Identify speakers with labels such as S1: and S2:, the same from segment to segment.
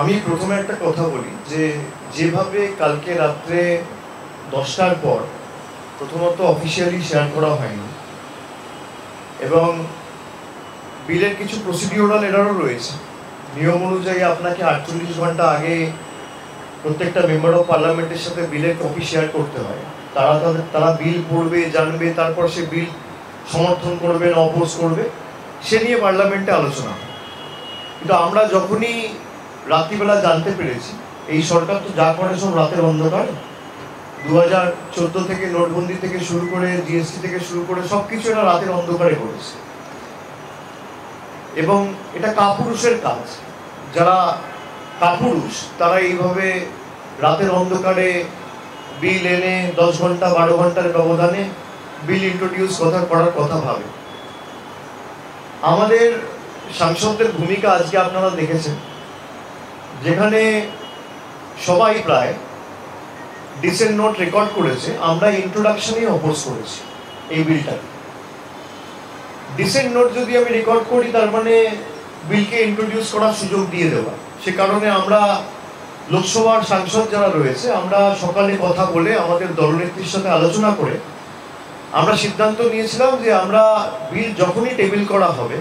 S1: আমি প্রথমে একটা কথা বলি যে যেভাবে কালকে রাত্রে 10টার পর প্রথমত অফিসিয়ালি শেয়ার করা হয়নি এবং বিলের কিছু প্রসিডিওরাল এরারও রয়েছে। নিয়ম অনুযায়ী আপনাকে 48 ঘন্টা আগে প্রত্যেকটা মেম্বার অফ পার্লামেন্টের সাথে বিলের কপি শেয়ার করতে হয়। তারা বিল পড়বে, জানবে, তারপর সে বিল সমর্থন করবে না অপোজ করবে, সে নিয়ে পার্লামেন্টে আলোচনা হয়। কিন্তু আমরা যখনই রাত্রিবেলা জানতে পেরেছি এই সরকার তো যা করে সব রাতের অন্ধকার, 2014 থেকে নোটবন্দি থেকে শুরু করে জিএসটি থেকে শুরু করে সবকিছু এরা রাতের অন্ধকারে করেছে এবং এটা কাপুরুষের কাজ। যারা কাপুরুষ তারা এইভাবে রাতের অন্ধকারে বিল এনে 10 ঘন্টা 12 ঘন্টার ব্যবধানে বিল ইন্ট্রোডিউস করার কথা ভাবে। আমাদের সাংসদদের ভূমিকা আজকে আপনারা দেখেছেন, যেখানে সবাই প্রায় ডিসেন্ট নোট রেকর্ড করেছে। আমরা ইন্ট্রোডাকশনেই অপোজ করেছি এই বিলটাকে। ডিসেন্ট নোট যদি আমি রেকর্ড করি তার মানে বিলকে ইন্ট্রোডিউস করার সুযোগ দিয়ে দেওয়া। সে কারণে আমরা লোকসভার সাংসদ যারা রয়েছে আমরা সকালে কথা বলে আমাদের দলনেত্রীর সাথে আলোচনা করে আমরা সিদ্ধান্ত নিয়েছিলাম যে আমরা বিল যখনই টেবিল করা হবে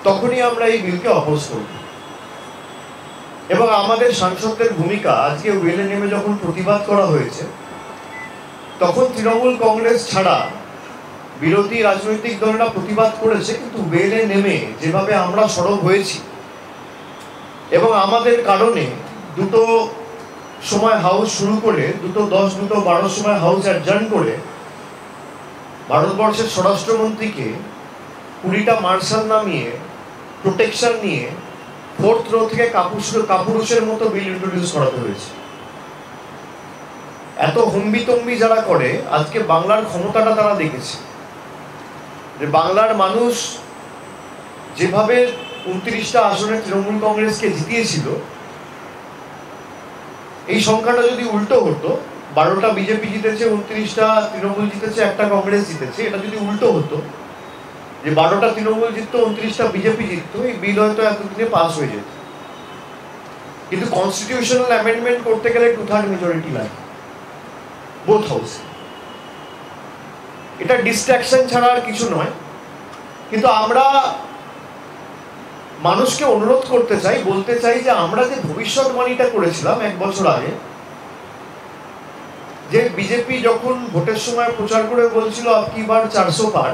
S1: তখনই আমরা এই বিলকে অপোজ করব। এবং আমাদের সাংসদদের ভূমিকা আজকে ওয়েলে নেমে যখন প্রতিবাদ করা হয়েছে তখন তৃণমূল কংগ্রেস ছাড়া বিরোধী রাজনৈতিক দলেরা প্রতিবাদ করেছে, কিন্তু ওয়েলে নেমে যেভাবে আমরা সরব হয়েছি এবং আমাদের কারণে দুটো সময় হাউস শুরু করে 2:10 2:12 সময় হাউস অ্যাডজার্ন করে ভারতবর্ষের স্বরাষ্ট্রমন্ত্রীকে 20টা মার্শাল নামিয়ে প্রোটেকশন নিয়ে 4th রো থেকে কাপুরুষের মতো বিল ইন্ট্রোডিউস করাতে হয়েছে। এত হম্বিতম্বি যারা করে আজকে বাংলার ক্ষমতাটা তারা দেখেছে যে বাংলার মানুষ যেভাবে 29টা আসনে তৃণমূল কংগ্রেসকে জিতিয়েছিল, এই সংখ্যাটা যদি উল্টো হতো, 12টা বিজেপি জিতেছে, 29টা তৃণমূল জিতেছে, একটা কংগ্রেস জিতেছে, এটা যদি উল্টো হতো যে 12টা তৃণমূল জিততো 29টা বিজেপি জিততো, এই বিল হয়তো এতদিনে পাস হয়ে যেত। কিন্তু কনস্টিটিউশনাল অ্যামেন্ডমেন্ট করতে গেলে 2/3 মেজরিটি লাগে বোথ হাউসে। এটা ডিস্ট্রাকশন ছাড়া আর কিছু নয়। কিন্তু আমরা মানুষকে অনুরোধ করতে চাই, বলতে চাই যে আমরা যে ভবিষ্যৎবাণীটা করেছিলাম 1 বছর আগে, যে বিজেপি যখন ভোটের সময় প্রচার করে বলছিল আপকি বার 400 পার,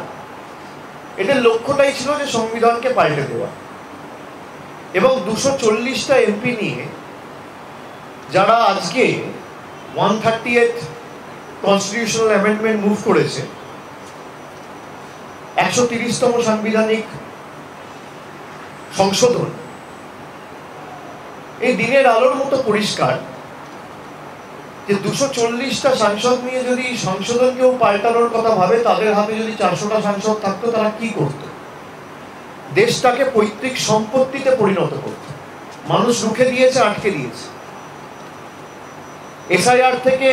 S1: এটার লক্ষ্যটাই ছিল যে সংবিধানকে পাল্টে দেওয়া। এবং 240টা এমপি নিয়ে যারা আজকে 130th কনস্টিটিউশনাল অ্যামেন্ডমেন্ট মুভ করেছে, 130তম সাংবিধানিক সংশোধন, এই দিনের আলোর মতো পরিষ্কার যে 240টা সাংসদ নিয়ে যদি সংশোধনকেও পাল্টানোর কথা ভাবে, তাদের হাতে যদি 400টা সাংসদ থাকতো তারা কি করত? দেশটাকে পৈতৃক সম্পত্তিতে পরিণত করত। মানুষ রুখে দিয়েছে, আটকে দিয়েছে। এসআইআর থেকে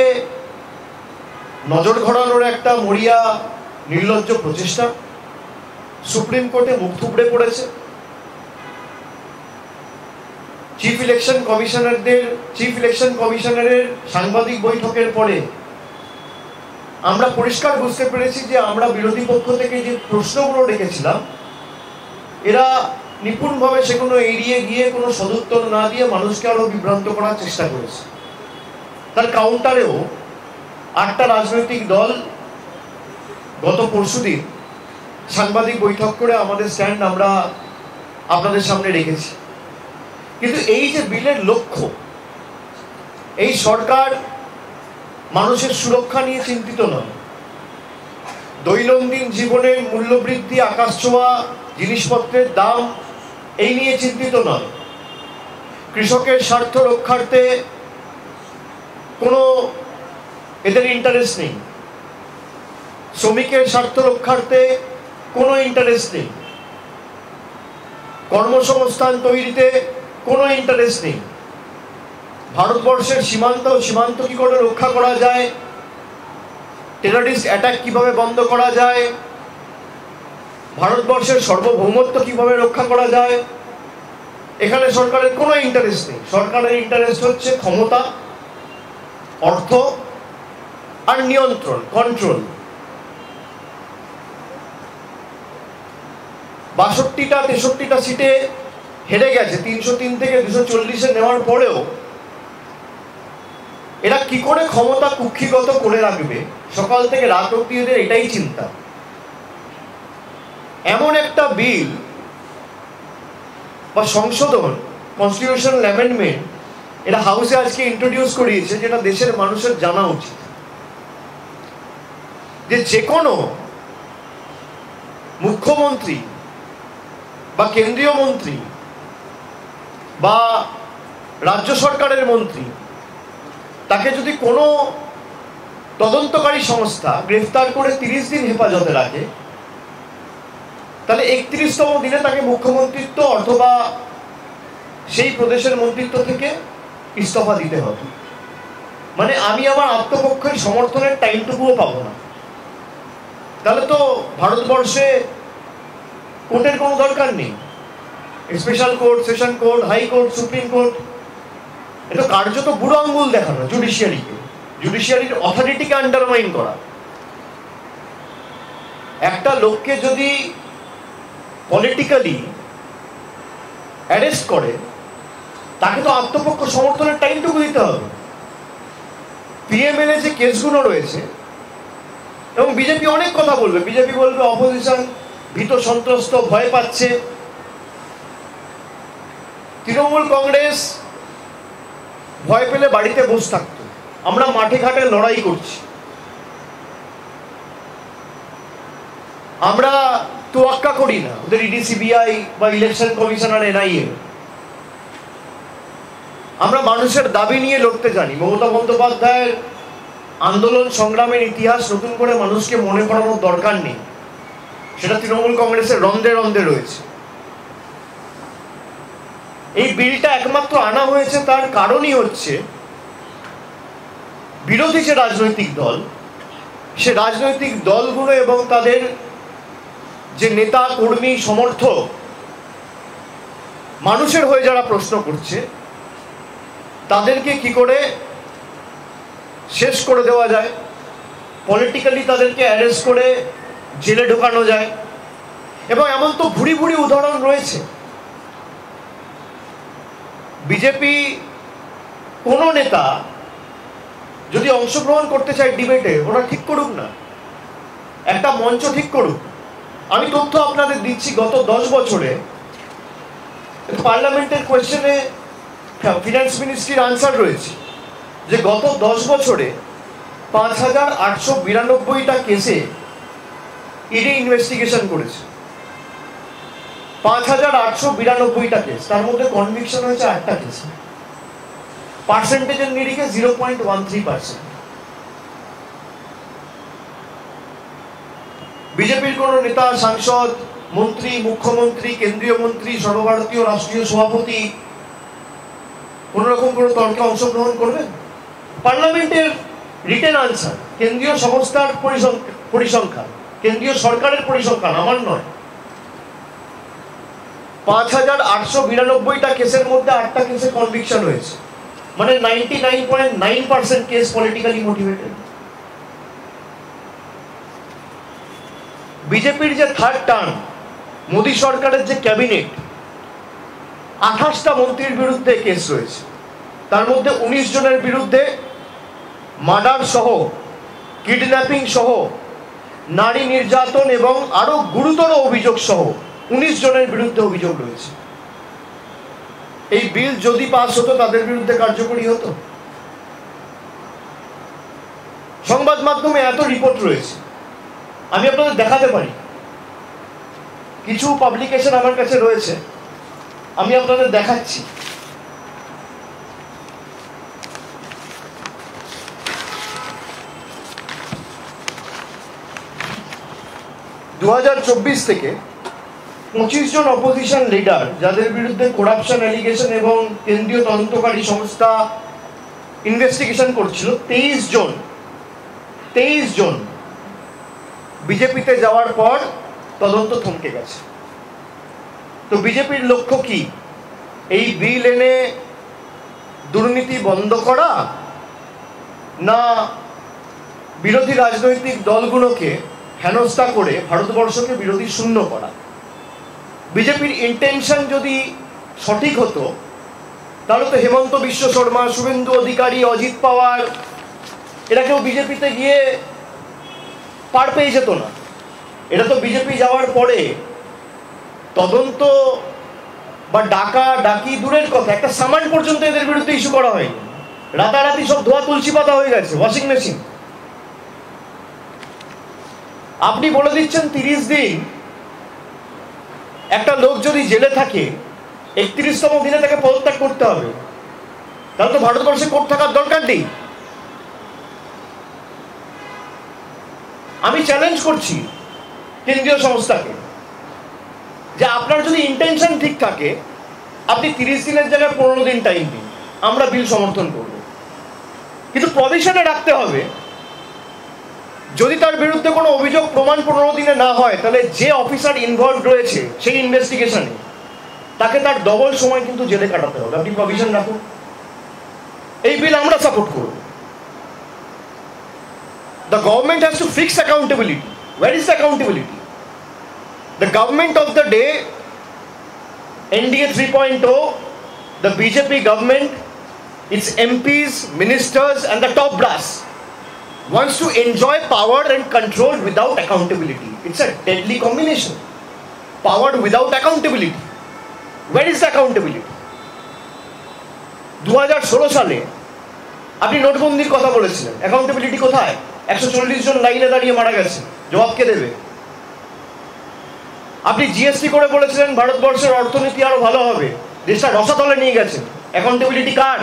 S1: নজর ঘোরানোর একটা মরিয়া নির্লজ্জ প্রচেষ্টা, সুপ্রিম কোর্টে মুখ থুবড়ে পড়েছে। চিফ ইলেকশন কমিশনারের সাংবাদিক বৈঠকের পরে আমরা পরিষ্কার বুঝতে পেরেছি যে আমরা বিরোধী পক্ষ থেকে যে প্রশ্নগুলো রেখেছিলাম এরা নিপুণভাবে সেগুলো এড়িয়ে গিয়ে কোনো সদুত্তর না দিয়ে মানুষকে আরো বিভ্রান্ত করার চেষ্টা করেছে। তার কাউন্টারেও 8টা রাজনৈতিক দল গত পরশুদিন সাংবাদিক বৈঠক করে আমাদের স্ট্যান্ড আমরা আপনাদের সামনে রেখেছি। কিন্তু এই যে বিলের লক্ষ্য, এই সরকার মানুষের সুরক্ষা নিয়ে চিন্তিত নয়, দৈনন্দিন জীবনের মূল্যবৃদ্ধি, আকাশছোঁয়া জিনিসপত্রের দাম এই নিয়ে চিন্তিত নয়, কৃষকের স্বার্থ রক্ষার্থে কোনো এদের ইন্টারেস্ট নেই, শ্রমিকের স্বার্থ রক্ষার্থে কোনো ইন্টারেস্ট নেই, কর্মসংস্থান তৈরিতে কোনো ইন্টারেস্ট নেই, ভারতবর্ষের সীমান্ত কি করে রক্ষা করা যায়, টেররিস্ট অ্যাটাক কিভাবে বন্ধ করা যায়, ভারতবর্ষের সার্বভৌমত্ব কিভাবে রক্ষা করা যায়, এখানে সরকারের কোনো ইন্টারেস্ট নেই। সরকারের ইন্টারেস্ট হচ্ছে ক্ষমতা, অর্থ আর নিয়ন্ত্রণ, কন্ট্রোল। ৬২টা ৬৩টা সিটে হেরে গেছে, ৩০৩ থেকে ২৪০-এ নেওয়ার পরেও এরা কি করে ক্ষমতা কুক্ষিগত করে রাখবে, সকাল থেকে রাত অব্দি এদের এটাই চিন্তা। এমন একটা বিল বা সংশোধন, কনস্টিটিউশনাল অ্যামেন্ডমেন্ট এটা হাউসে আজকে ইন্ট্রোডিউস করিয়েছে, যেটা দেশের মানুষের জানা উচিত। যে কোনো মুখ্যমন্ত্রী বা কেন্দ্রীয় মন্ত্রী বা রাজ্য সরকারের মন্ত্রী, তাকে যদি কোনো তদন্তকারী সংস্থা গ্রেফতার করে ৩০ দিন হেফাজতে রাখে, তাহলে ৩১তম দিনে তাকে মুখ্যমন্ত্রিত্ব অথবা সেই প্রদেশের মন্ত্রিত্ব থেকে ইস্তফা দিতে হবে। মানে আমি আমার আত্মপক্ষের সমর্থনের টাইমটুকুও পাবো না। তাহলে তো ভারতবর্ষে কোর্টের কোনো দরকার নেই। Special court, session court, high court, supreme court, এটা কার্যত বুড়ো আঙ্গুল দেখানো জুডিশিয়ারিকে, জুডিশিয়ারির অথরিটিকে আন্ডারমাইন করা। একটা লোককে যদি পলিটিক্যালি অ্যারেস্ট করে, তাকে তো আত্মপক্ষ সমর্থনের টাইমটুকু দিতে হবে। পিএমএলএ যে কেসগুলো রয়েছে, এবং বিজেপি অনেক কথা বলবে, বিজেপি বলবে অপোজিশন ভীত সন্ত্রস্ত, ভয় পাচ্ছে। তৃণমূল কংগ্রেস ভয় পেলে বাড়িতে বসে থাকতো, আমরা মাঠে ঘাটে লড়াই করছি। আমরা তোয়াক্কা করি না ওদের ইডি, সিবিআই বা ইলেকশন কমিশনার, এনআইএ। আমরা মানুষের দাবি নিয়ে লড়তে জানি। মমতা বন্দ্যোপাধ্যায়ের আন্দোলন সংগ্রামের ইতিহাস নতুন করে মানুষকে মনে করানোর দরকার নেই, সেটা তৃণমূল কংগ্রেসের রন্ধে রন্ধে রয়েছে। এই বিলটা একমাত্র আনা হয়েছে তার কারণই হচ্ছে বিরোধী যে রাজনৈতিক দল, সে রাজনৈতিক দলগুলো এবং তাদের যে নেতা কর্মী সমর্থক, মানুষের হয়ে যারা প্রশ্ন করছে, তাদেরকে কি করে শেষ করে দেওয়া যায়, পলিটিক্যালি তাদেরকে অ্যারেস্ট করে জেলে ঢোকানো যায়। এবং এমন তো ভুরি ভুরি উদাহরণ রয়েছে। বিজেপি কোনো নেতা যদি অংশগ্রহণ করতে চায় ডিবেটে, ওরা ঠিক করুক না, একটা মঞ্চ ঠিক করুক। আমি তথ্য আপনাদের দিচ্ছি, গত 10 বছরে পার্লামেন্টের কোয়েশ্চেনে ফিনান্স মিনিস্ট্রির আনসার রয়েছে যে গত 10 বছরে 5892টা কেসে ইডি ইনভেস্টিগেশন করেছে। 5892টা কেস, তার মধ্যে কনভিকশন হয়েছে 8টা কেসে। পার্সেন্টেজের নিরিখে 0.13%। বিজেপির কোন নেতা, সাংসদ, মন্ত্রী, মুখ্যমন্ত্রী, কেন্দ্রীয় মন্ত্রী, সর্বভারতীয় রাষ্ট্রীয় সভাপতি কোন রকম কোনো তর্কে অংশগ্রহণ করবেন? পার্লামেন্টের রিটেন আনসার, কেন্দ্রীয় সংস্থার পরিসংখ্যান, কেন্দ্রীয় সরকারের পরিসংখ্যান, আমার নয়। 5892টা কেসের মধ্যে 8টা কেসে কনভিকশন হয়েছে, মানে 99.9% কেস পলিটিক্যালি মোটিভেটেড। বিজেপির যে থার্ড টার্ম, মোদী সরকারের যে ক্যাবিনেট, 28টা মন্ত্রীর বিরুদ্ধে কেস রয়েছে। তার মধ্যে 19 জনের বিরুদ্ধে মার্ডার সহ, কিডন্যাপিং সহ, নারী নির্যাতন এবং আরো গুরুতর অভিযোগ সহ 19 জনের বিরুদ্ধে অভিযোগ রয়েছে। এই বিল যদি পাস হতো, তাদের বিরুদ্ধে কার্যকরী হতো। সংবাদ মাধ্যমে এত রিপোর্ট রয়েছে, আমি আপনাদের দেখাতে পারি। কিছু পাবলিকেশন আমার কাছে রয়েছে, আমি আপনাদের দেখাচ্ছি। (2024) থেকে 25 জন অপোজিশন লিডার, যাদের বিরুদ্ধে করাপশন অ্যালিগেশন এবং কেন্দ্রীয় তদন্তকারী সংস্থা ইনভেস্টিগেশন করছিল, 23 জন বিজেপিতে যাওয়ার পর তদন্ত থমকে গেছে। তো বিজেপির লক্ষ্য কি? এই বিল এনে দুর্নীতি বন্ধ করা, না বিরোধী রাজনৈতিক দলগুলোকে হেনস্থা করে ভারতবর্ষকে বিরোধী শূন্য করা? বিজেপির ইন্টেনশন যদি সঠিক হতো তাহলে তো হেমন্ত বিশ্ব শর্মা, শুভেন্দু অধিকারী, অজিত পাওয়ার এরা কেউ বিজেপিতে গিয়ে পার পেয়ে যেত না। এটা তো বিজেপি যাওয়ার পরে তদন্ত বা ডাকা ডাকি দূরের কথা, একটা সামান পর্যন্ত এদের বিরুদ্ধে ইস্যু করা হয়নি। রাতারাতি সব ধোয়া তুলসী পাতা হয়ে গেছে, ওয়াশিং মেশিন। আপনি বলে দিচ্ছেন 30 দিন একটা লোক যদি জেলে থাকে 31তম দিনে তাকে পদত্যাগ করতে হবে, তাহলে তো ভারতবর্ষে কোর্ট থাকার দরকার নেই। আমি চ্যালেঞ্জ করছি কেন্দ্রীয় সংস্থাকে যে আপনার যদি ইন্টেনশন ঠিক থাকে আপনি 30 দিনের জায়গায় 15 দিন টাইম দিন, আমরা বিল সমর্থন করব। কিন্তু প্রভিশনে রাখতে হবে যদি তার বিরুদ্ধে কোনো অভিযোগ প্রমাণ 15 দিনে না হয় তাহলে যে অফিসার ইনভলভ রয়েছে সেই ইনভেস্টিগেশনে তাকে তার ডবল সময় কিন্তু জেলে কাটাতে হবে। আপনি প্রভিশন রাখুন, এই বিল আমরা সাপোর্ট করব। The government has to fix accountability. Where is the accountability? The government of the day, NDA 3.0, the BJP government, its MPs, ministers and the top brass wants to enjoy power and control without accountability. It's a deadly combination. Power without accountability. Where is the accountability? 2016 সালে আপনি নোটবন্দির কথা বলেছিলেন, accountability কোথায়? 140 জন লাইনে দাঁড়িয়ে মারা গেছে, জবাব কে দেবে? আপনি জিএসটি করে বলেছিলেন ভারতবর্ষের অর্থনীতি আরো ভালো হবে, দেশটা রসাতলে নিয়ে গেছেন, অ্যাকাউন্টেবিলিটি কার?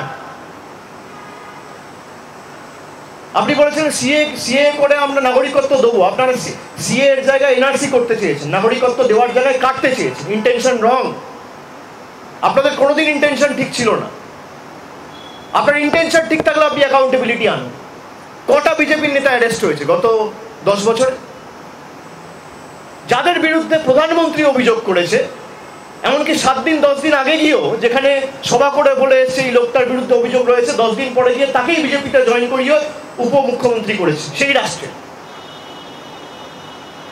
S1: আপনি বলেছিলেন সিএ করে আমরা নাগরিকত্ব দেবো, আপনারা সিএ এর জায়গায় এনআরসি করতে চেয়েছেন, নাগরিকত্ব দেওয়ার জায়গায় কাটতে চেয়েছেন। ইন্টেনশন রং। আপনাদের কোনোদিন ইন্টেনশন ঠিক ছিল না। আপনার ইন্টেনশন ঠিক থাকলে আপনি অ্যাকাউন্টেবিলিটি আনুন। কটা বিজেপির নেতা অ্যারেস্ট হয়েছে গত 10 বছরে? যাদের বিরুদ্ধে প্রধানমন্ত্রী অভিযোগ করেছে, এমনকি 7 দিন 10 দিন আগে গিয়েও যেখানে সভা করে বলে এসছে এই লোকটার বিরুদ্ধে অভিযোগ রয়েছে, 10 দিন পরে গিয়ে তাকেই বিজেপিতে জয়েন করিয়ে উপমুখ্যমন্ত্রী করেছে সেই রাষ্ট্রে।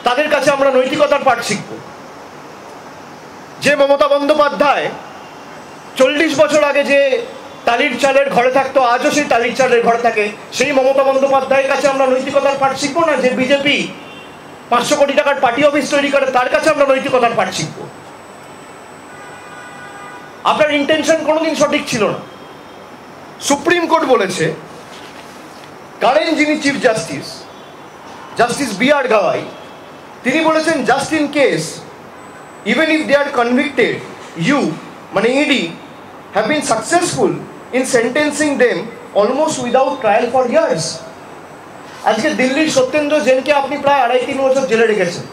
S1: তাদের কাছে আমরা নৈতিকতার পাঠ শিখব। যে মমতা বন্দ্যোপাধ্যায় 40 বছর আগে যে টালির চালের ঘরে থাকতো, আজও সেই টালির চালের ঘরে থাকে, সেই মমতা বন্দ্যোপাধ্যায়ের কাছে আমরা নৈতিকতার পাঠ শিখবো না? যে বিজেপি 500 কোটি টাকার পার্টি অফিস তৈরি করে তার কাছে আমরা নৈতিকতার পাঠ শিখবো? আপনার ইন্টেনশন কোনোদিন সঠিক ছিল না। সুপ্রিম কোর্ট বলেছে, কারেন্ট যিনি chief justice, justice B R. Gavai, তিনি বলেছেন just in case even if they are convicted, you মানে ED have been successful in sentencing them almost without trial for years. আজকে দিল্লির সত্যেন্দ্র জেনকে আপনি প্রায় 2.5-3 বছর জেলে রেখেছেন,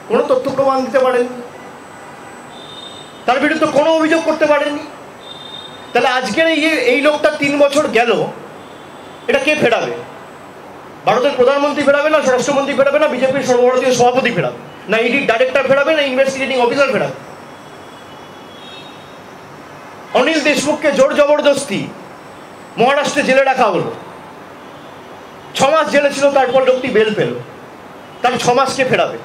S1: কোনো তথ্য প্রমাণ দিতে পারেননি, তার বিরুদ্ধে কোনো অভিযোগ করতে পারেননি। তাহলে আজকের এই লোকটা 3 বছর গেল, এটা কে ফেরাবে? ভারতের প্রধানমন্ত্রী ফেরাবে, না স্বরাষ্ট্রমন্ত্রী ফেরাবে, না বিজেপির সর্বভারতীয় সভাপতি ফেরাবে, না ইডির ডাইরেক্টর ফেরাবে, না ইনভেস্টিগেটিং অফিসার ফেরাবে? অনিল দেশমুখকে জোর জবরদস্তি মহারাষ্ট্রে জেলে রাখা হলো, 6 মাস জেলে ছিল, তারপর লোকটি বেল পেল, তার 6 মাসকে ফেরাবে।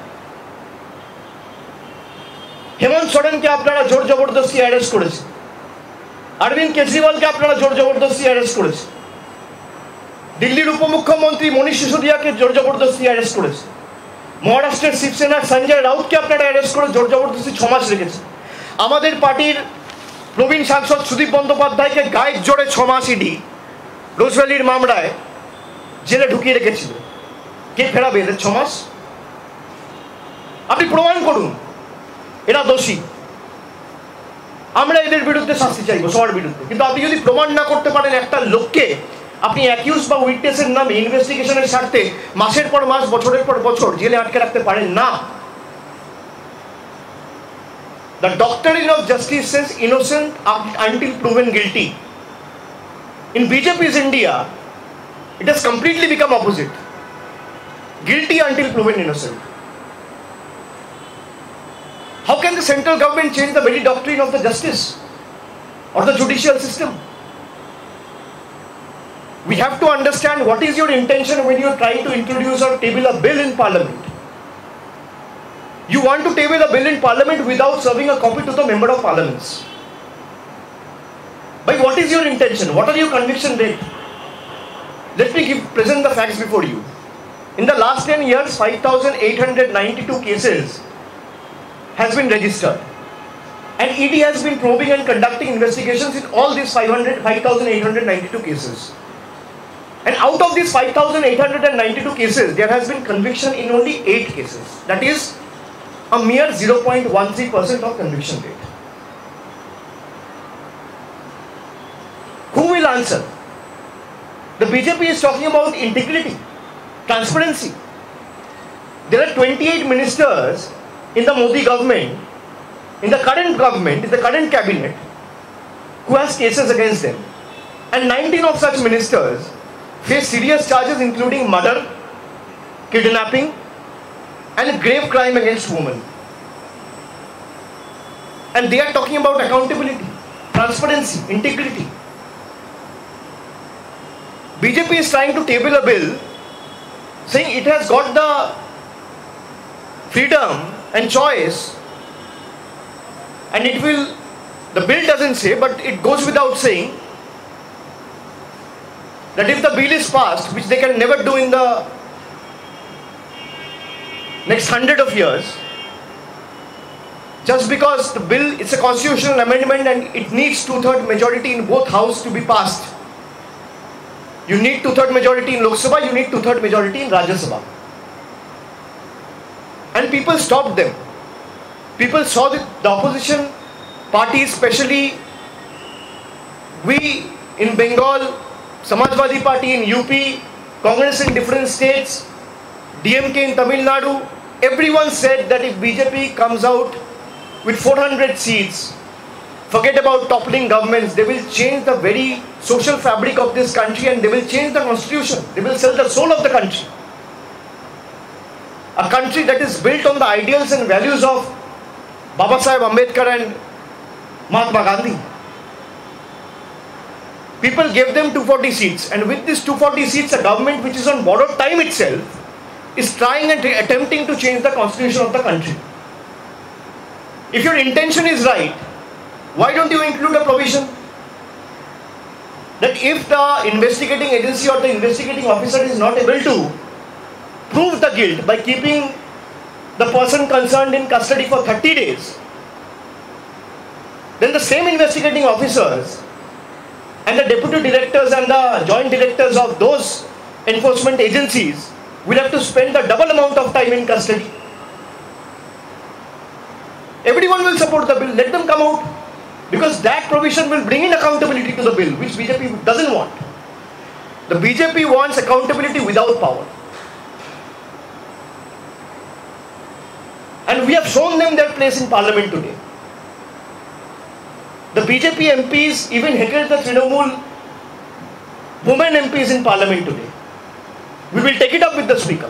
S1: হেমন্ত সোরেনকে আপনারা জোর জবরদস্তি অ্যারেস্ট করেছেন, অরবিন্দ কেজরিওয়ালকে আপনারা জোর জবরদস্তি অ্যারেস্ট করেছেন, দিল্লির উপমুখ্যমন্ত্রী মনীষ সিসোদিয়াকে জোর জবরদস্তি অ্যারেস্ট করেছে, মহারাষ্ট্রের শিবসেনার সঞ্জয় রাউতকে আপনারা অ্যারেস্ট করে জোর জবরদস্তি 6 মাস রেখেছেন। আমাদের পার্টির প্রবীণ সাংসদ সুদীপ বন্দ্যোপাধ্যায়কে গায়ের জোরে 6 মাস ইডি রোজভ্যালির মামলায় জেলে ঢুকিয়ে রেখেছিল। কে ফেরাবে এদের 6 মাস? আপনি প্রমাণ করুন এরা দোষী, আমরা এদের বিরুদ্ধে শাস্তি চাইবো, সবার বিরুদ্ধে। কিন্তু আপনি যদি প্রমাণ না করতে পারেন একটা লোককে, আপনি অ্যাকিউজ বা উইটনেসের নামে ইনভেস্টিগেশনের স্বার্থে মাসের পর মাস, বছরের পর বছর জেলে আটকে রাখতে পারেন না। The doctrine of justice says innocent until proven guilty. In BJP's India, it has completely become opposite. Guilty until proven innocent. How can the central government change the very doctrine of the justice or the judicial system? We have to understand what is your intention when you are trying to introduce or table a bill in parliament. You want to table a bill in parliament without serving a copy to the member of parliaments. But what is your intention? What are your conviction rate? Let me present the facts before you. In the last 10 years, 5,892 cases has been registered. And ED has been probing and conducting investigations in all these 5,892 cases. And out of these 5,892 cases, there has been conviction in only 8 cases. That is a mere 0.13% of conviction rate. Who will answer? The BJP is talking about integrity, transparency. There are 28 ministers in the Modi government, in the current government, in the current cabinet, who has cases against them. And 19 of such ministers face serious charges including murder, kidnapping, and grave crime against women. And they are talking about accountability, transparency, integrity. BJP is trying to table a bill saying it has got the freedom and choice, and it will, the bill doesn't say, but it goes without saying that if the bill is passed, which they can never do in the next 100 of years, just because the bill is a constitutional amendment and it needs 2/3 majority in both houses to be passed. You need 2/3 majority in Lok Sabha, you need 2/3 majority in Rajya Sabha. And people stopped them. People saw the opposition parties, especially we in Bengal, Samajwadi Party in UP, Congress in different states, DMK in Tamil Nadu, everyone said that if BJP comes out with 400 seats, forget about toppling governments, they will change the very social fabric of this country and they will change the constitution. They will sell the soul of the country. A country that is built on the ideals and values of Baba Saheb Ambedkar and Mahatma Gandhi. People gave them 240 seats, and with these 240 seats, a government which is on borrowed time itself is trying and attempting to change the constitution of the country. If your intention is right, why don't you include a provision that if the investigating agency or the investigating officer is not able to prove the guilt by keeping the person concerned in custody for 30 days, then the same investigating officers and the deputy directors and the joint directors of those enforcement agencies will have to spend the double amount of time in custody. Everyone will support the bill, let them come out, because that provision will bring in accountability to the bill, which BJP doesn't want. The BJP wants accountability without power. And we have shown them their place in parliament today. The BJP MPs even heckled the Trinamool women MPs in parliament today. We will take it up with the speaker.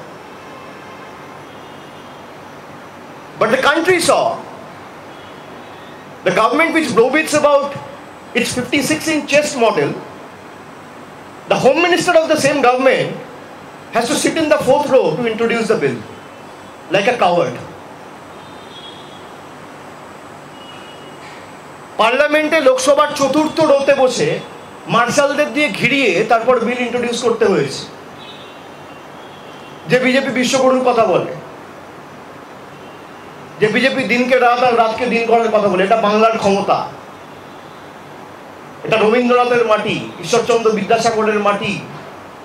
S1: But the country saw the government which browbeats about its 56-inch chest model, the Home Minister of the same government has to sit in the 4th row to introduce the bill, like a coward. পার্লামেন্টে লোকসভার চতুর্থ রোতে বসে মার্শালদের দিয়ে ঘিরিয়ে তারপর বিল introduce করতে হয়েছে, যে BJP বিশ্বগুরুর কথা বলে, যে বিজেপি দিনকে রাত আর রাতকে দিন করার কথা বলে। এটা বাংলার ক্ষমতা, এটা রবীন্দ্রনাথের মাটি, ঈশ্বরচন্দ্র বিদ্যাসাগরের মাটি,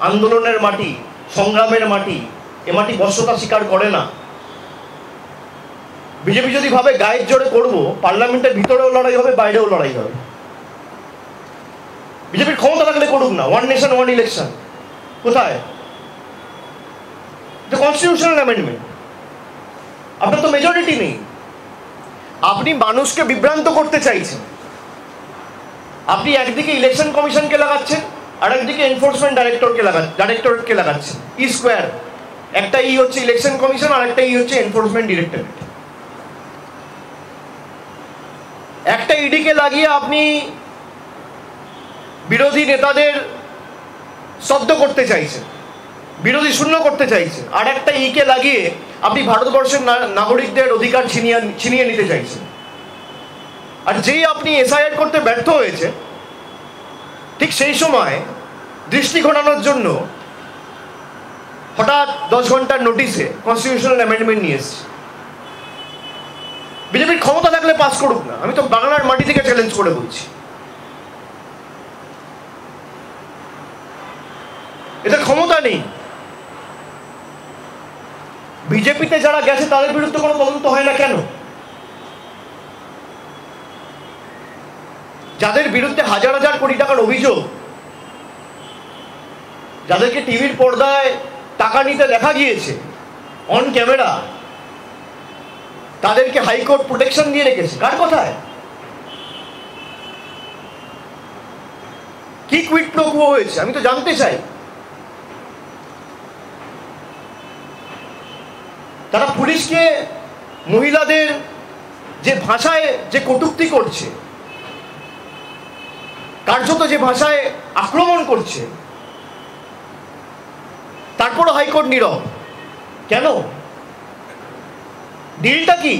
S1: আন্দোলনের মাটি, সংগ্রামের মাটি। এ মাটি বশ্যতা স্বীকার করে না। বিজেপি যদি ভাবে গায়ের জোরে করব, পার্লামেন্টের ভিতরেও লড়াই হবে, বাইরেও লড়াই হবে। বিজেপির ক্ষমতা থাকলে করুক না, ওয়ান নেশন ওয়ান ইলেকশন। কোথায়? The constitutional amendment. আপনার তো মেজরিটি নেই, আপনি মানুষকে বিভ্রান্ত করতে চাইছেন। আপনি একদিকে ইলেকশন কমিশনকে লাগাচ্ছেন, আর একদিকে এনফোর্সমেন্ট ডাইরেক্টরেটকে লাগাচ্ছেন। ই স্কোয়ার, একটা ই হচ্ছে ইলেকশন কমিশন, আর একটা ই হচ্ছে এনফোর্সমেন্ট ডিরেক্টরেট। একটা ইডিকে লাগিয়ে আপনি বিরোধী নেতাদের স্তব্ধ করতে চাইছেন, বিরোধী শূন্য করতে চাইছেন, আর একটা ইকে লাগিয়ে আপনি ভারতবর্ষের নাগরিকদের অধিকার ছিনিয়ে নিতে চাইছেন। আর যেই আপনি এসআইআর করতে ব্যর্থ হয়েছে, ঠিক সেই সময় দৃষ্টি ঘটানোর জন্য হঠাৎ 10 ঘন্টার নোটিশে কনস্টিটিউশনাল অ্যামেন্ডমেন্ট নিয়ে এসছে। বিজেপির ক্ষমতা থাকলে পাস করুক না, আমি তো বাংলার মাটি থেকে চ্যালেঞ্জ করে বলছি। এদের ক্ষমতা নেই। বিজেপিতে যারা গেছে তাদের বিরুদ্ধে কোনো তদন্ত হয় না কেন? যাদের বিরুদ্ধে হাজার হাজার কোটি টাকার অভিযোগ, যাদেরকে টিভির পর্দায় টাকা নিতে দেখা গিয়েছে অন ক্যামেরা, তাদেরকে হাইকোর্ট প্রোটেকশন দিয়ে রেখেছে। কার কথায়? কি কুইড প্রো কো হয়েছে আমি তো জানতে চাই। তারা পুলিশকে মহিলাদের যে ভাষায় যে কটূক্তি করছে, কার্যত যে ভাষায় আক্রমণ করছে, তারপরও হাইকোর্ট নীরব কেন? ডিলটা কি?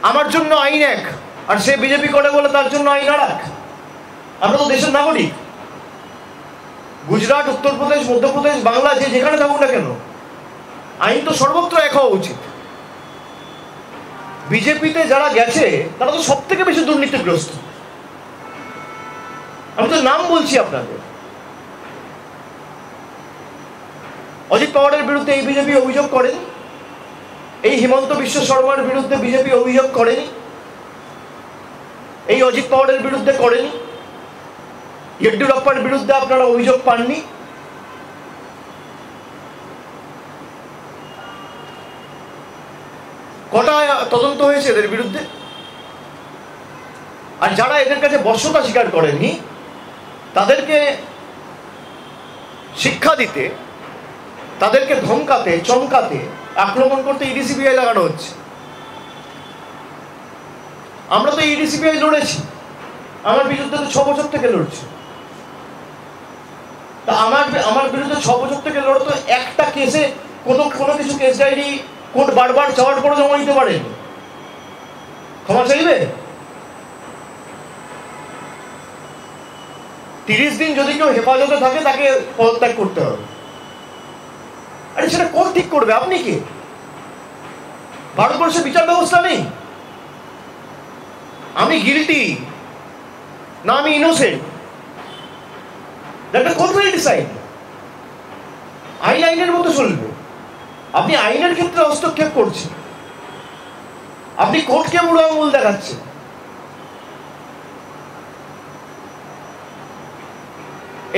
S1: আমার জন্য আইন এক, আর সে বিজেপি করে বলে তার জন্য আইন আর এক। আমরা তো দেশের নাগরিক। গুজরাট, উত্তরপ্রদেশ, মধ্যপ্রদেশ, বাংলা, যে যেখানে থাকুক না কেন, আইন তো সর্বত্র এক হওয়া উচিত। বিজেপিতে যারা গেছে তারা তো সব থেকে বেশি দুর্নীতিগ্রস্ত। আমি তো নাম বলছি আপনাদের। অজিত পাওয়ারের বিরুদ্ধে এই বিজেপি অভিযোগ করেনি, এই হিমন্ত বিশ্ব শর্মার বিরুদ্ধে বিজেপি অভিযোগ করেনি, এই অজিত পাওয়ারের বিরুদ্ধে করেনি, ইয়েড্ডুরাপ্পার বিরুদ্ধে আপনারা অভিযোগ পাননি। কটা তদন্ত হয়েছে এদের বিরুদ্ধে? আর যারা এদের কাছে বশ্যতা স্বীকার করেননি তাদেরকে শিক্ষা দিতে, তাদেরকে ধমকাতে, চমকাতে, আক্রমণ করতে ইডিসিবিআই লাগানো হচ্ছে। আমরা তো ইডিসিবিআই লড়েছি, আমার বিরুদ্ধে তো 6 বছর থেকে লড়ছে। তা আমার বিরুদ্ধে 6 বছর থেকে লড়ে তো একটা কেসে কোনো কিছু কেস ডায়েরি কোর্ট বারবার চাওয়ার পরে জমা দিতে পারেন, ক্ষমা চাইবে? 30 দিন যদি কেউ হেফাজতে থাকে তাকে পদত্যাগ করতে হবে। আরে সেটা কোন ঠিক করবে? আপনি কি? ভারতবর্ষে বিচার ব্যবস্থা নেই? আমি গিলটি না আমি innocent, that court will decide. আইন আইনের মতো চলবে। আপনি আইনের ক্ষেত্রে হস্তক্ষেপ করছেন, আপনি কোর্টকে বুড়ো আঙুল দেখাচ্ছেন।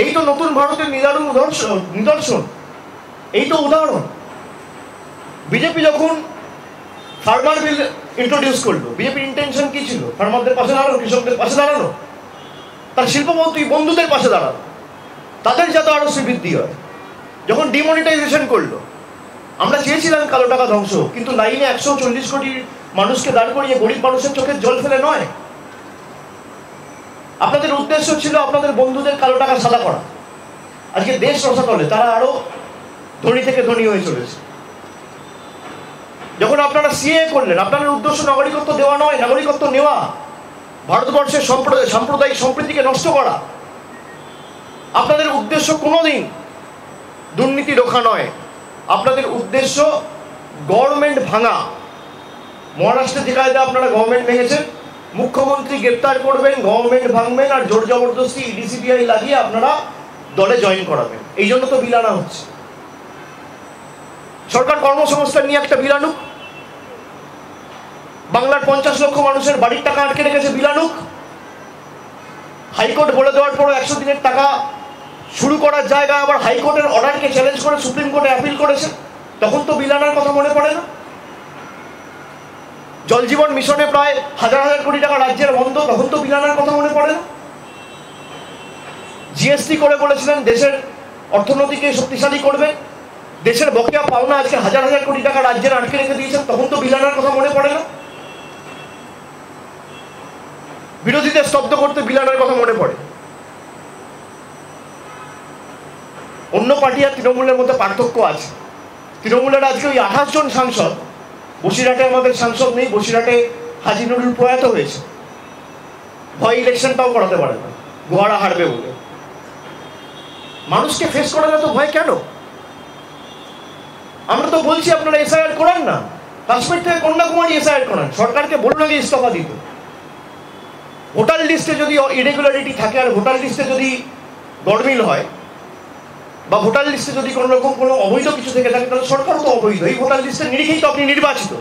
S1: এই তো নতুন ভারতের নিদর্শন, এই তো উদাহরণ। বিজেপি যখন ফার্মার বিল ইন্ট্রোডিউস করলো, বিজেপির ইন্টেনশন কি ছিল? ফার্মারদের পাশে দাঁড়ানো, কৃষকদের পাশে দাঁড়ানো, তার শিল্পপতি বন্ধুদের পাশে দাঁড়ানো, তাদের যাতে আরো শ্রীবৃদ্ধি হয়। যখন ডিমনিটাইজেশন করলো, আমরা চেয়েছিলাম কালো টাকা ধ্বংস, কিন্তু লাইনে 140 কোটি মানুষকে দাঁড় করিয়ে গরিব মানুষের চোখের জল ফেলে নয়। আপনাদের উদ্দেশ্য ছিল আপনাদের বন্ধুদের কালো টাকা সাদা করা। আজকে দেশ রসাতলে তারা আরো ধনী থেকে ধনী হয়ে চলেছে। যখন আপনারা সিএ করলেন, আপনাদের উদ্দেশ্য নাগরিকত্ব দেওয়া নয়, নাগরিকত্ব নেওয়া, ভারতবর্ষের সাম্প্রদায়িক সম্প্রীতিকে নষ্ট করা। আপনাদের উদ্দেশ্য কোনোদিন দুর্নীতি রোখা নয়, আপনাদের উদ্দেশ্য গভর্নমেন্ট ভাঙা। মহারাষ্ট্রে যে কায়দা আপনারা গভর্নমেন্ট ভেঙেছেন, মুখ্যমন্ত্রী গ্রেপ্তার করবেন, গভর্নমেন্ট ভাঙবেন, আর জোর জবরদস্তি ইডিসিবিআই লাগিয়ে আপনারা দলে জয়েন করাবেন। এই জন্য তো বিল আনা হচ্ছে। সরকার কর্মসংস্থান নিয়ে একটা বিল আনুক, বাংলার 50 লক্ষ মানুষের বাড়ির টাকা আটকে রেখেছে, বিল আনুক। হাইকোর্ট বলে দেওয়ার পরও 100 দিনের টাকা শুরু করার জায়গায় আবার হাইকোর্টের অর্ডারকে চ্যালেঞ্জ করে সুপ্রিম কোর্টে অ্যাপিল করেছে, তখন তো বিল আনার কথা মনে পড়ে না। জল জীবন মিশনে প্রায় হাজার হাজার কোটি টাকা রাজ্যের বন্ধ, তখন তো বিল আনার কথা মনে পড়ে না। জিএসটি করে বলেছিলেন দেশের অর্থনীতিকে শক্তিশালী করবে, দেশের বকেয়া পাওনা আজকে হাজার হাজার কোটি টাকা রাজ্যের আটকে রেখে দিয়েছেন, তখন তো বিল আনার কথা মনে পড়ে না। বিরোধীদের স্তব্ধ করতে বিল আনার কথা মনে পড়ে। অন্য পার্টি আর তৃণমূলের মধ্যে পার্থক্য আছে। তৃণমূলের আজকে ওই 28 জন সাংসদ, বসিরহাটে আমাদের সাংসদ নেই, বসিরহাটে হাজি নুরুল প্রয়াত হয়েছে, ভয় ইলেকশনটাও করাতে পারে না, গোয়ারা হারবে বলে। মানুষকে ফেস করা তো ভয় কেন? আমরা তো বলছি আপনারা এসআইআর করান না, কাশ্মীর থেকে কন্যাকুমারী এসআইআর করান, সরকারকে বলুন আগে ইস্তফা দিতে। ভোটার লিস্টে যদি ইরেগুলারিটি থাকে আর ভোটার লিস্টে যদি গড়মিল হয় বা ভোটার লিস্টে যদি কোনো রকম কোনো অবৈধ কিছু থেকে থাকে, তাহলে সরকারও তো অবৈধ। এই ভোটার লিস্টের নিরিখেই তো আপনি নির্বাচিত।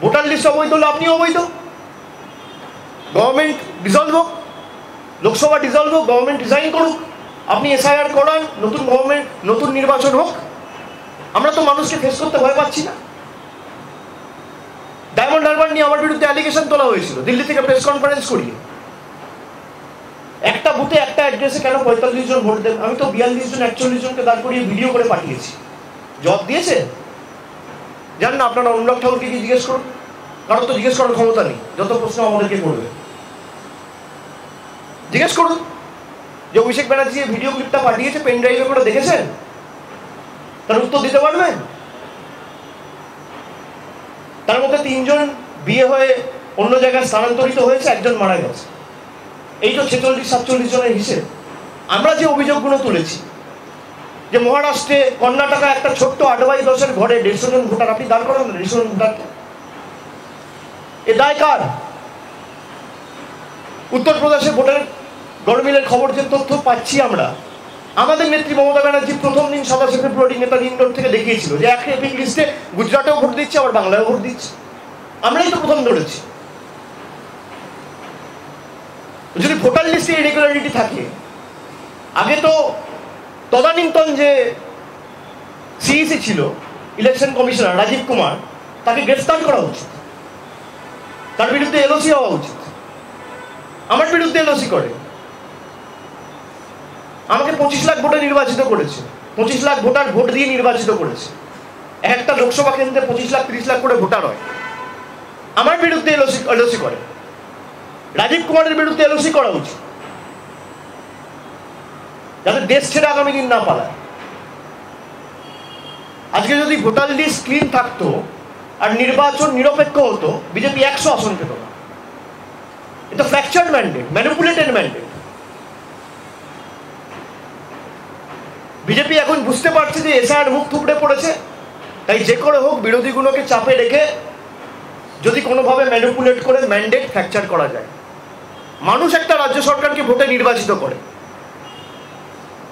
S1: ভোটার লিস্ট অবৈধ হলে আপনি অবৈধ। গভর্নমেন্ট ডিসলভ হোক, লোকসভা ডিসলভ হোক, গভর্নমেন্ট রিজাইন করুক, আপনি এসআইআর করান, নতুন গভর্নমেন্ট, নতুন নির্বাচন হোক। আমরা তো মানুষকে ফেস করতে ভয় পাচ্ছি না। ডায়মন্ড হারবার নিয়ে আমার বিরুদ্ধে অ্যালিগেশন তোলা হয়েছিল দিল্লি থেকে প্রেস কনফারেন্স করিয়ে। একটা বুথে একটা অ্যাড্রেসে কেন 45 জন ভোট দেন? আমি তো 42 জন 41 জনকে দাঁড় করিয়ে ভিডিও করে পাঠিয়েছি। জবাব দিয়েছে? জান না, আপনারা অনুরাগ ঠাকুরকে কি জিজ্ঞেস করুন, কারণ তো জিজ্ঞেস করার ক্ষমতা নেই। যত প্রশ্ন আমাদেরকে করবে জিজ্ঞেস করুন যে অভিষেক ব্যানার্জি ভিডিও ক্লিপটা পাঠিয়েছে, পেন ড্রাইভে করে দেখেছেন? তার উত্তর দিতে পারবেন? তার মধ্যে 3 জন বিয়ে হয়ে অন্য জায়গায় স্থানান্তরিত হয়েছে, 1 জন মারা গেছে। এই তো 46-47 জনের হিসেব। আমরা যে অভিযোগগুলো তুলেছি যে মহারাষ্ট্রে, কর্ণাটকা একটা ছোট্ট 8/10 ঘরে 150 জন ভোটার, আপনি দাঁড় করেন 150 জন ভোটারকে, এ দায় কার? উত্তরপ্রদেশে ভোটের গড়মিলের খবর যে তথ্য পাচ্ছি আমরা, আমাদের নেত্রী মমতা ব্যানার্জি প্রথম দিন 27 ফেব্রুয়ারি নেতাজি ইন্ডোর থেকে দেখিয়েছিল যে এক এপিক লিস্টে গুজরাটেও ভোট দিচ্ছে, আবার বাংলায়ও ভোট দিচ্ছে। আমরাই তো প্রথম ধরেছি। যদি ভোটার লিস্টে ইরেগুলারিটি থাকে, আগে তো তদানীন্তন যে সিইসি ছিল, ইলেকশন কমিশনার রাজীব কুমার, তাকে গ্রেফতার করা উচিত, তার বিরুদ্ধে এলওসি হওয়া উচিত। আমার বিরুদ্ধে এলওসি করে, আমাকে 25 লাখ ভোটে নির্বাচিত করেছে, 25 লাখ ভোটার ভোট দিয়ে নির্বাচিত করেছে। একটা লোকসভা কেন্দ্রে 25 লাখ 30 লাখ করে ভোটার হয়। আমার বিরুদ্ধে এলওসি করে, রাজীব কুমারের বিরুদ্ধে এলওসি করা উচিত, যাতে দেশ ছেড়ে আগামী দিন না পালায়। আজকে যদি ভোটার লিস্ট ক্লিন থাকতো আর নির্বাচন নিরপেক্ষ হতো, বিজেপি 100 আসন পেত না। এটা fractured mandate, manipulated mandate. BJP এখন বুঝতে পারছে যে এসআইআর মুখ থুবড়ে পড়েছে, তাই যে করে হোক বিরোধীগুলোকে চাপে রেখে যদি কোনোভাবে ম্যানিপুলেট করে ম্যান্ডেট ফ্র্যাকচার করা যায়। মানুষ একটা রাজ্য সরকারকে ভোটে নির্বাচিত করে।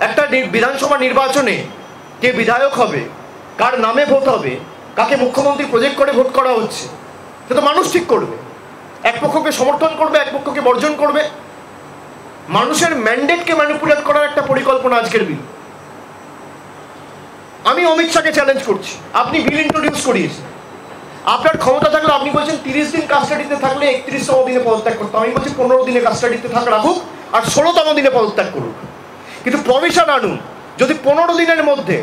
S1: একটা বিধানসভা নির্বাচনে কে বিধায়ক হবে, কার নামে ভোট হবে, কাকে মুখ্যমন্ত্রী প্রজেক্ট করে ভোট করা হচ্ছে, সেটা মানুষ ঠিক করবে। এক পক্ষকে সমর্থন করবে, এক পক্ষকে বর্জন করবে। মানুষের ম্যান্ডেটকে ম্যানিপুলেট করার একটা পরিকল্পনা আজকের বিল। আমি অমিত শাহকে চ্যালেঞ্জ করছি, আপনি বিল ইন্ট্রোডিউস করিয়েছেন, আপনার ক্ষমতা থাকলে আপনি বলছেন 30 দিন কাস্টাডিতে থাকলে 31তম দিনে পদত্যাগ করতাম। আমি বলছি 15 দিনে কাস্টাডিতে রাখুক আর 16তম দিনে পদত্যাগ করুক, কিন্তু প্রভিশন আনুন। যদি 15 দিনের মধ্যে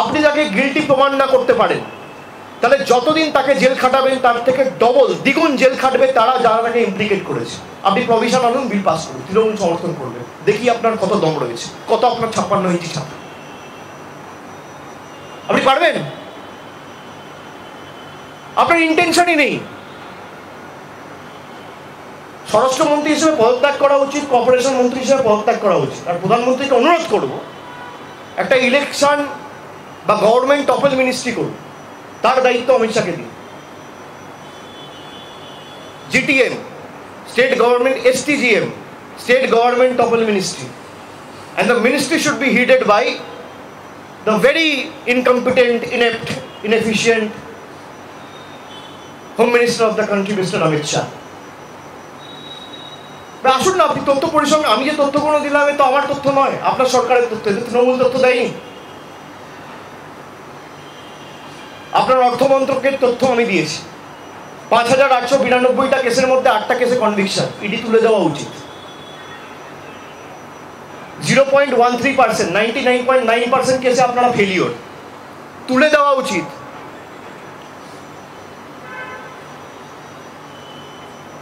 S1: আপনি তাকে গিল্টি প্রমাণ না করতে পারেন, তাহলে যতদিন তাকে জেল খাটাবেন তার থেকে ডবল দ্বিগুণ জেল খাটবে তারা যারা তাকে ইমপ্লিকেট করেছে। আপনি প্রভিশন আনুন, বিল পাস করুন, তৃণমূল সমর্থন করবে। দেখি আপনার কত দম রয়েছে, কত আপনার 56 ইঞ্চি ছাপ। আপনি পারবেন? আপনার ইন্টেনশনই নেই। স্বরাষ্ট্রমন্ত্রী হিসেবে পদত্যাগ করা উচিত, কর্পোরেশন মন্ত্রী হিসেবে পদত্যাগ করা উচিত। আর প্রধানমন্ত্রীকে অনুরোধ করব, একটা ইলেকশন বা গভর্নমেন্ট টপল মিনিস্ট্রি করুন, তার দায়িত্ব অমিত শাহকে দিন। GTM, state government, STGM, state government topple ministry, and the ministry should be headed by the very incompetent, inept, inefficient Home Minister of the country, Mr. Amit Shah. আসুন না, আপনি তথ্য পরিসংখ্যান, আমি যে তথ্যগুলো দিলাম তো আমার তথ্য নয়, আপনার সরকারের তথ্য, তৃণমূল তথ্য দেয়নি। আপনার অর্থমন্ত্রকের তথ্য আমি দিয়েছি। 5892টা কেসের মধ্যে 8টা কেসে কনভিকশন, ইডি তুলে দেওয়া উচিত। 0.13%, 99.9% কেসে আপনারা ফেলিওর, তুলে দেওয়া উচিত।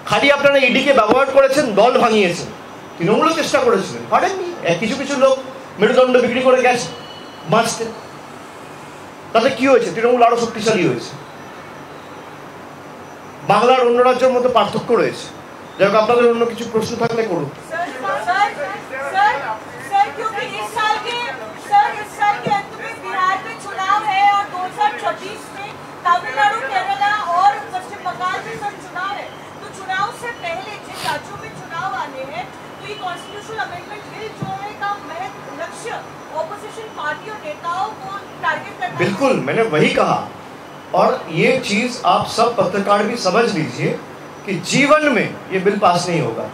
S1: খালি আপনারা ইডিকে ব্যবহার করেছেন, দল ভাঙিয়েছেন। তৃণমূলও চেষ্টা করেছিলেন, পারেননি। কিছু কিছু লোক মেরুদণ্ড বিক্রি করে গেছে বাঁচতে, তাতে কি হয়েছে? তৃণমূল আরো শক্তিশালী হয়েছে। বাংলার অন্য রাজ্যের মধ্যে পার্থক্য রয়েছে। যাই হোক, আপনাদের অন্য কিছু প্রশ্ন থাকলে করুন।
S2: तमिलनाडु, केरला और पश्चिम बंगाल में सब चुनाव है, तो चुनाव से पहले जिन राज्यों में चुनाव आने हैं, तो ये कॉन्स्टिट्यूशनल अमेंडमेंट बिल जो है का महज लक्ष्य ऑपोजिशन पार्टी और नेताओं को टारगेट करना।
S1: बिल्कुल, मैंने वही कहा। और ये चीज आप सब पत्रकार भी समझ लीजिए कि जीवन में ये बिल पास नहीं होगा।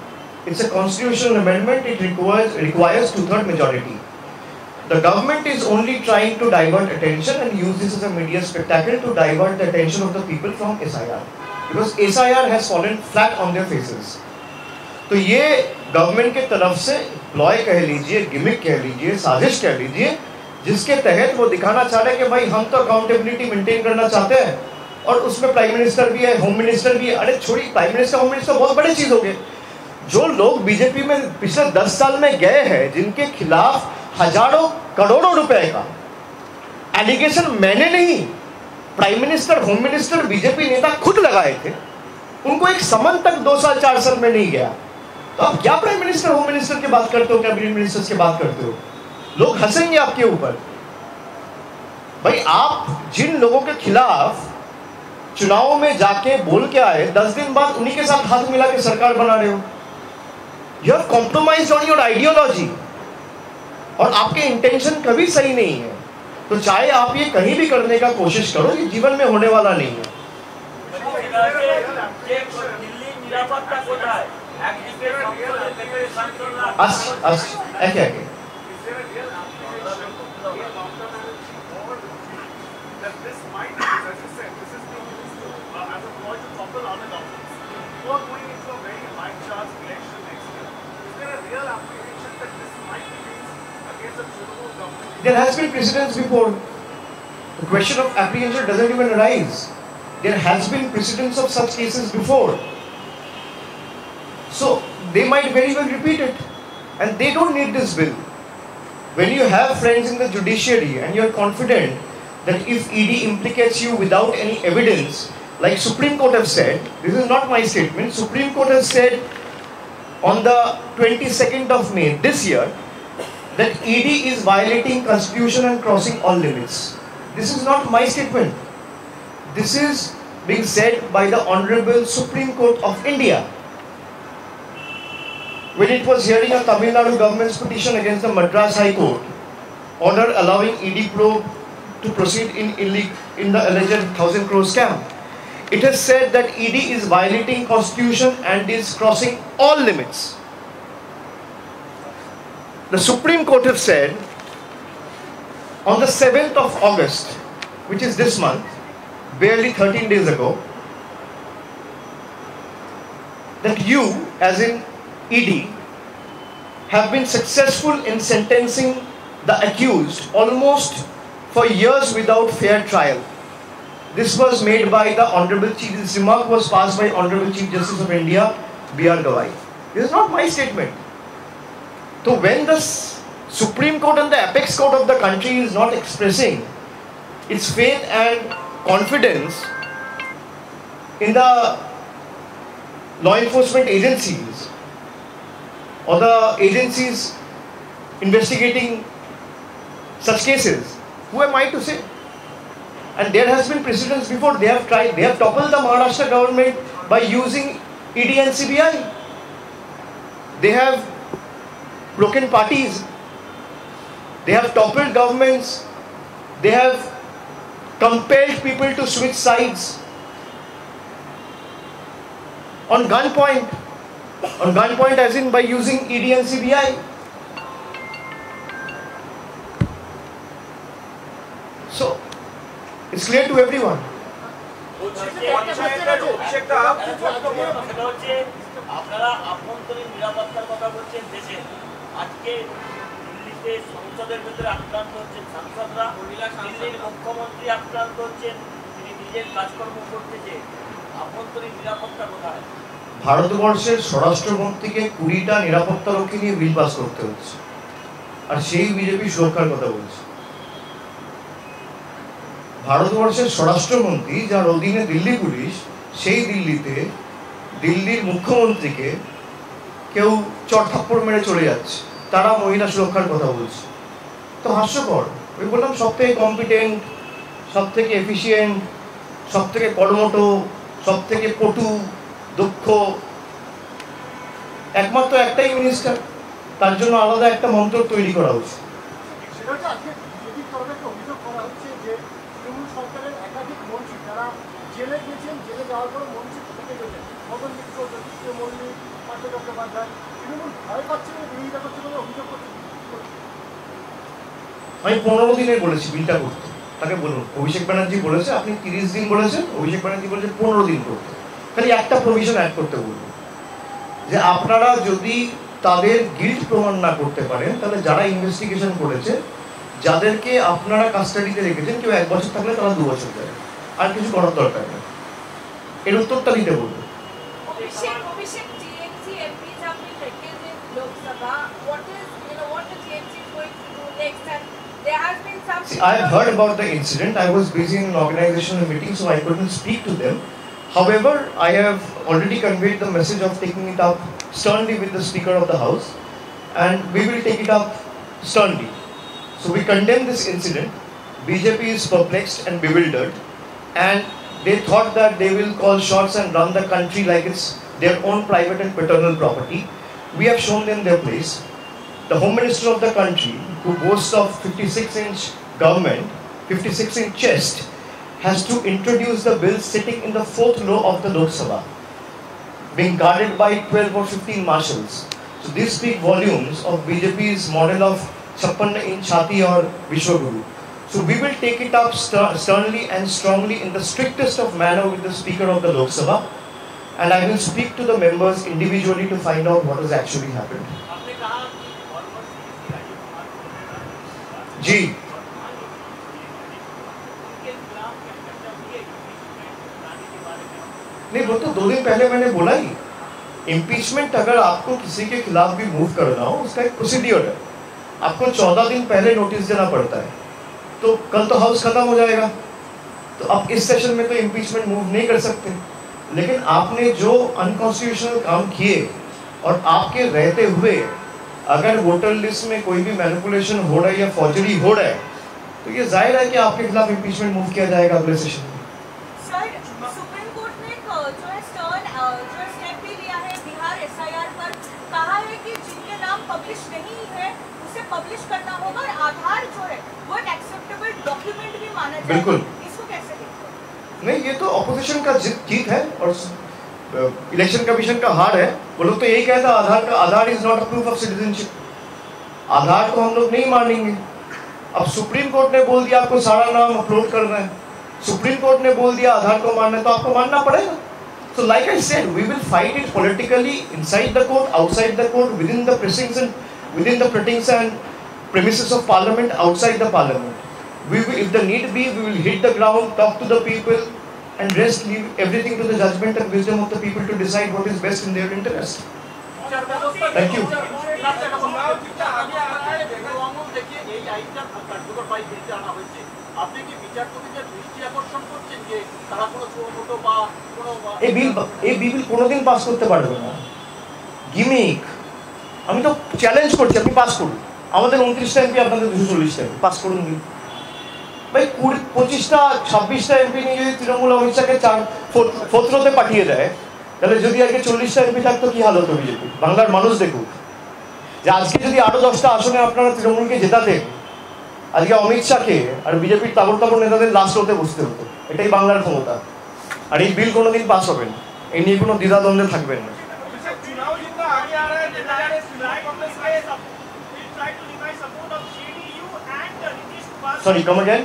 S1: It's a constitutional amendment, it requires 2/3 majority. The government is only trying to divert attention and use this as a media spectacle to divert the attention of the people from SIR, because SIR has fallen flat on their faces. तो ये government के तरफ से ploy कह लीजिए, gimmick कह लीजिए, साजिश कह लीजिए, जिसके तहत वो दिखाना चाह रहे हैं कि भाई हम तो अकाउंटेबिलिटी मेंटेन करना चाहते हैं, और उसमें प्राइम मिनिस्टर भी है, होम मिनिस्टर भी है। अरे छोड़िए, प्राइम मिनिस्टर होम मिनिस्टर बहुत बड़ी चीज हो गई। जो लोग बीजेपी में पिछले 10 साल में गए हैं, जिनके खिलाफ हजारों करोड़ों रुपए का एलिगेशन मैंने नहीं, prime minister, home minister, BJP नेता खुद लगाए थे, उनको एक समन तक 2 साल 4 साल में नहीं गया। तो आप क्या प्राइम मिनिस्टर, होम मिनिस्टर की बात करते हो, कैबिनेट मिनिस्टर्स की बात करते हो? लोग हंसेंगे आपके ऊपर। भाई, आप जिन लोगों के खिलाफ चुनाव में जाके बोल के आए, 10 दिन बाद उन्हीं के साथ हाथ मिला के सरकार बना रहे हो। You have compromised on your ideology, और आपके इंटेंशन कभी सही नहीं है। तो चाहे आप ये कहीं भी करने का कोशिश करो, ये जीवन में होने वाला नहीं है। There has been precedents before. The question of apprehension doesn't even arise. There has been precedents of such cases before. So they might very well repeat it, and they don't need this bill. When you have friends in the judiciary and you're confident that if ED implicates you without any evidence, like Supreme Court have said, this is not my statement, Supreme Court has said on the 22nd of May this year, that ED is violating constitution and crossing all limits. This is not my statement. This is being said by the Honorable Supreme Court of India, when it was hearing a Tamil Nadu government's petition against the Madras High Court order allowing ED probe to proceed in the alleged 1,000 crore scam. It has said that ED is violating constitution and is crossing all limits. The Supreme Court have said on the 7th of August, which is this month, barely 13 days ago, that you, as in ED, have been successful in sentencing the accused almost for years without fair trial. This was made by the Honorable Chief, this remark was passed by Honorable Chief Justice of India, B.R. Gawai. This is not my statement. So when the Supreme Court and the apex court of the country is not expressing its faith and confidence in the law enforcement agencies or the agencies investigating such cases, who am I to say? And there has been precedents before. They have tried, they have toppled the Maharashtra government by using ED and CBI. They have broken parties. They have toppled governments. They have compelled people to switch sides on gunpoint. On gunpoint as in by using ED and CBI. So it's clear to everyone.
S3: আপনারা আভ্যন্তরীণ নিরাপত্তার কথা বলছেন দেশে, আজকে আজকে সংসদের ভিতরে আক্রান্ত হচ্ছেন সাংসদরা, দিল্লির মুখ্যমন্ত্রী আক্রান্ত হচ্ছেন, তিনি নিজের কাজকর্ম করতেছে, আভ্যন্তরীণ নিরাপত্তা কোথায়?
S1: ভারতবর্ষের স্বরাষ্ট্রমন্ত্রীকে 20টা নিরাপত্তারক্ষী নিয়ে বিল পাস করতে হচ্ছে, আর সেই বিজেপি সুরক্ষার কথা বলছে। ভারতবর্ষের স্বরাষ্ট্রমন্ত্রী, যার অধীনে দিল্লি পুলিশ, সেই দিল্লিতে দিল্লির মুখ্যমন্ত্রীকে কেউ চড়থাপ্পড় মেরে চলে যাচ্ছে, তারা মহিলা সুরক্ষার কথা বলছে। তো হাস্যকর। ওই বললাম, সব থেকে কম্পিটেন্ট, সব থেকে এফিসিয়েন্ট, সব থেকে কর্মঠ, সব থেকে পটু, দক্ষ একমাত্র একটাই মিনিস্টার, তার জন্য আলাদা একটা মন্ত্র তৈরি করা উচিত।
S4: সেটা হচ্ছে আজকে বিজেপির তরফে একটা অভিযোগ করা হচ্ছে যে তৃণমূল সরকারের একাধিক মন্ত্রী যারা জেলে গেছেন, জেলে যাওয়ার পরে মন্ত্রী থেকে গেছেন, মদন মিত্র, জ্যোতিপ্রিয় মল্লিক, পার্থ চট্টোপাধ্যায়, তৃণমূল ভয় পাচ্ছে বলে বিরোধিতা করছে বলে অভিযোগ করছে।
S1: আমি 15 দিনে বলেছি বিলটা করতে, তাকে বলুন। অভিষেক ব্যানার্জি বলেছে আপনি 30 দিন বলেছেন, অভিষেক ব্যানার্জি বলেছে 15 দিন করতে। খালি একটা প্রভিশন অ্যাড করতে বলবো, যে আপনারা যদি তাদের গিল্ট প্রমাণ না করতে পারেন, তাহলে যারা ইনভেস্টিগেশন করেছে, যাদেরকে আপনারা কাস্টাডিতে রেখেছেন, কেউ 1 বছর থাকলে তারা 2 বছর যাবে, আর কিছু করার দরকার নেই। এর উত্তরটা দিতে বলবো।
S2: Abhishek, TMC MPs have been elected in Lok Sabha. What the TMC is going to do next? And there has been some.
S1: See, I have heard about the incident. I was busy in an organizational meeting, so I couldn't speak to them. However, I have already conveyed the message of taking it up sternly with the Speaker of the House, and we will take it up sternly. So we condemn this incident. BJP is perplexed and bewildered, and they thought that they will call shots and run the country like it's their own private and paternal property. We have shown them their place. The Home Minister of the country, who boasts of 56-inch government, 56-inch chest, has to introduce the bill sitting in the 4th row of the Lok Sabha, being guarded by 12 or 15 marshals. So these speak volumes of BJP's model of Chappanna in Chhati or Vishwaguru. So we will take it up sternly and strongly in the strictest of manner with the Speaker of the Lok Sabha, and I will speak to the members individually to find out what has actually happened. जी, नहीं वो तो 2 दिन पहले मैंने बोला ही, impeachment अगर आपको किसी के खिलाफ भी मूव करना हो, उसका एक प्रोसीड्यूर है। आपको 14 दिन पहले नोटिस देना पड़ता है, तो कल तो हाउस खत्म हो जाएगा, तो अब इस सेशन में तो इम्पीचमेंट मूव नहीं कर सकते। लेकिन आपने जो अनकॉन्स्टिट्यूशनल काम किए और आपके रहते हुए अगर वोटर लिस्ट में कोई भी मैनिपुलेशन हो रहा है या फॉर्जरी हो रहा है, तो ये जाहिर है कि आपके खिलाफ इम्पीचमेंट मूव किया जाएगा अगले सेशन में।
S2: सर, सुप्रीम कोर्ट ने जो है स्टेप भी लिया है बिहार SIR पर, कहा है कि जिनके नाम पब्लिश नहीं है उसे पब्लिश करना होगा, और आधार जो है वो एक एक्सेप्टेबल डॉक्यूमेंट भी माना जाएगा।
S1: बिल्कुल।
S2: इसको कैसे देखते हैं?
S1: नहीं, ये तो ऑपोजिशन का जीत है और इलेक्शन कमीशन का हार है। वो लोग तो यही कहता Aadhaar is not a proof of citizenship. Aadhaar को हम लोग नहीं मानेंगे। अब सुप्रीम कोर्ट ने बोल दिया आपको सारा नाम अपलोड करना है, सुप्रीम कोर्ट ने बोल दिया आधार को मानना है, तो आपको मानना पड़ेगा। So like I said, we will fight it politically inside the court, outside the court, within the precincts and premises of parliament, outside the parliament. We will, if the need be, we will hit the ground, talk to the people, and rest, leave everything to the judgment and wisdom of the people to decide what is best in their interest. Thank you. এই বিল কোনোদিন pass করতে পারবে না, gimmick. আমি তো challenge করছি, আপনি pass করুন। আমাদের 29টা এমপি, আপনাদের 240টা এমপি, পাস করুন বিল। ভাই 25টা 26টা এমপি নিয়ে যদি তৃণমূল অমিত শাহকে 4th রোতে পাঠিয়ে দেয়, তাহলে যদি আজকে 40টা এমপি থাকতো কি হাল হতো বিজেপি? বাংলার মানুষ দেখুক যে আজকে যদি আরো 10টা আসনে আপনারা তৃণমূলকে জেতাতেন, আজকে অমিত শাহকে আর বিজেপির তাবড় নেতাদের লাস্ট রোতে বসতে হতো। এটাই বাংলার ক্ষমতা। আর এই বিল কোনোদিন পাস হবে না, এই নিয়ে কোনো দ্বিধাদ্বন্দ্বে থাকবেন না। Sorry, come again?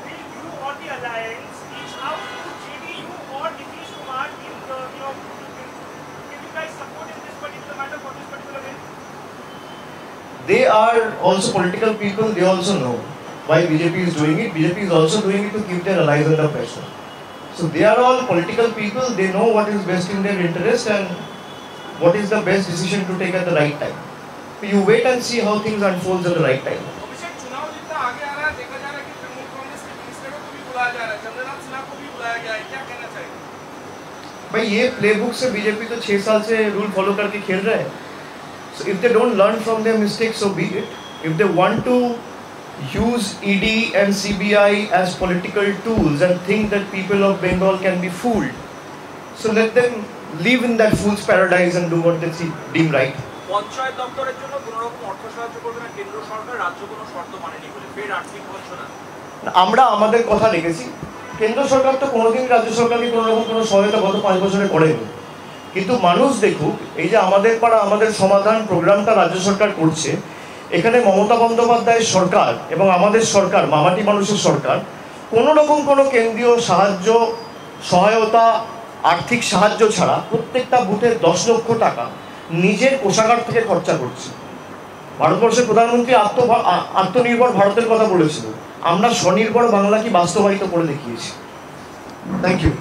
S5: Will you or the alliance reach out to JDU or Nitish Kumar in the, can you guys support in this particular matter for this particular bill?
S1: They they are also political people, they also know why BJP is doing it. BJP is also doing it to keep their allies under pressure. So they are all political people, they know what is best in their interest and what is the best decision to take at the right time. So you wait and see how things unfold at the right time.
S5: अभिषेक, चुनाव जितना आगे आ रहा है, देखा जा रहा है कि तृणमूल कांग्रेस के मिनिस्टरों को भी बुलाया जा रहा है, चंद्रनाथ सिन्हा को भी बुलाया गया है, क्या कहना चाहिए?
S1: भाई ये प्लेबुक से बीजेपी तो 6 साल से रूल फॉलो करके खेल रहे हैं. So if they don't learn from their mistakes, so be it. If they want to use ED and CBI as political tools and think that people of Bengal can be fooled, so let them live in that fool's paradise and do what they deem right.
S3: Panchayat দপ্তরের জন্য কোনো রকম অর্থ সাহায্য করবে না কেন্দ্র সরকার, রাজ্য কোনো শর্ত মানেনি বলে ফের আর্থিক বঞ্চনা।
S1: আমরা আমাদের কথা রেখেছি, কেন্দ্র সরকার তো কোনোদিন রাজ্য সরকারকে কোনো রকম কোনো সহায়তা গত 5 বছরে করেনি, কিন্তু মানুষ দেখুক এই যে আমাদের পাড়া আমাদের সমাধান প্রোগ্রামটা রাজ্য সরকার করছে, এখানে মমতা বন্দ্যোপাধ্যায়ের সরকার এবং আমাদের সরকার মামাটি মানুষের সরকার কোনো রকম কোনো কেন্দ্রীয় সাহায্য সহায়তা আর্থিক সাহায্য ছাড়া প্রত্যেকটা বুথে 10 লক্ষ টাকা নিজের কোষাগার থেকে খরচা করছে। ভারতবর্ষের প্রধানমন্ত্রী আত্মনির্ভর ভারতের কথা বলেছিল, আমরা স্বনির্ভর বাংলা কি বাস্তবায়িত করে দেখিয়েছি। Thank you.